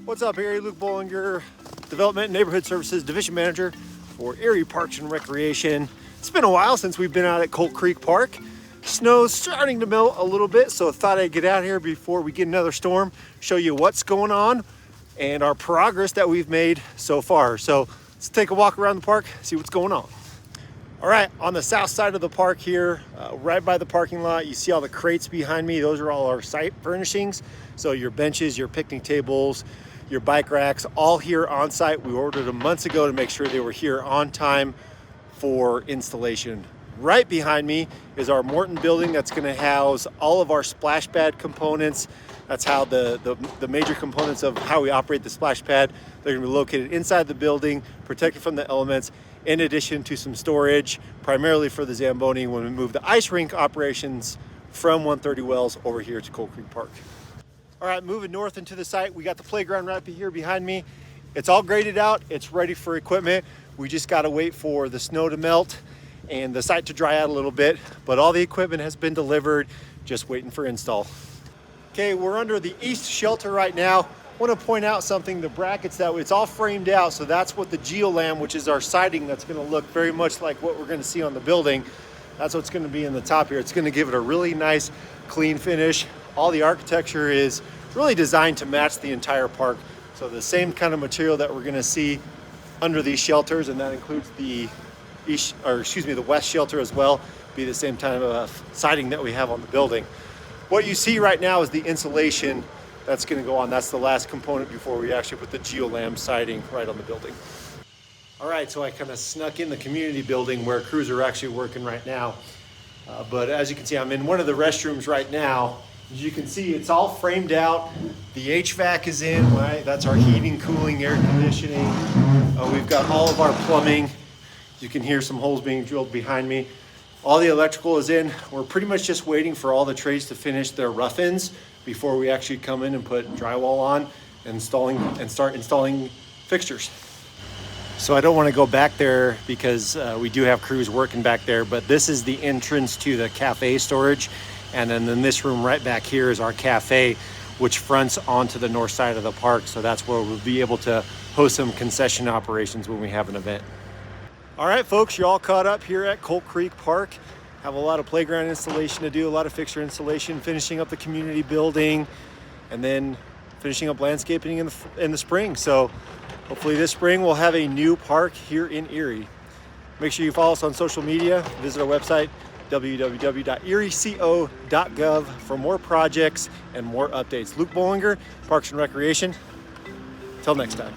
What's up, Erie? Luke Bollinger, Development and Neighborhood Services Division Manager for Erie Parks and Recreation. It's been a while since we've been out at Colt Creek Park. Snow's starting to melt a little bit, so I thought I'd get out here before we get another storm, show you what's going on and our progress that we've made so far. So let's take a walk around the park, see what's going on. All right, on the south side of the park here, right by the parking lot, you see all the crates behind me. Those are all our site furnishings. So your benches, your picnic tables, your bike racks, all here on site. We ordered them months ago to make sure they were here on time for installation. Right behind me is our Morton building that's gonna house all of our splash pad components. That's how the major components of how we operate the splash pad. They're gonna be located inside the building, protected from the elements, in addition to some storage, primarily for the Zamboni when we move the ice rink operations from 130 Wells over here to Colt Creek Park. All right, moving north into the site, we got the playground right here behind me. It's all graded out, it's ready for equipment. We just gotta wait for the snow to melt and the site to dry out a little bit, but all the equipment has been delivered, just waiting for install. Okay, we're under the east shelter right now. I want to point out something, the brackets, that it's all framed out, so that's what the geolam, which is our siding, that's going to look very much like what we're going to see on the building. That's what's going to be in the top here. It's going to give it a really nice clean finish. All the architecture is really designed to match the entire park, so the same kind of material that we're going to see under these shelters, and that includes the the west shelter as well, be the same type of siding that we have on the building. What you see right now is the insulation that's going to go on. That's the last component before we actually put the geolam siding right on the building. All right, so I kind of snuck in the community building where crews are actually working right now. But as you can see, I'm in one of the restrooms right now. As you can see, it's all framed out. The HVAC is in, right? That's our heating, cooling, air conditioning. We've got all of our plumbing. You can hear some holes being drilled behind me. All the electrical is in. We're pretty much just waiting for all the trades to finish their rough-ins before we actually come in and put drywall on and start installing fixtures. So I don't want to go back there because we do have crews working back there, but this is the entrance to the cafe storage. And then in this room right back here is our cafe, which fronts onto the north side of the park. So that's where we'll be able to host some concession operations when we have an event. All right, folks, you're all caught up here at Colt Creek Park. Have a lot of playground installation to do, a lot of fixture installation, finishing up the community building, and then finishing up landscaping in the spring. So hopefully this spring we'll have a new park here in Erie. Make sure you follow us on social media. Visit our website, www.erieco.gov, for more projects and more updates. Luke Bollinger, Parks and Recreation. Till next time.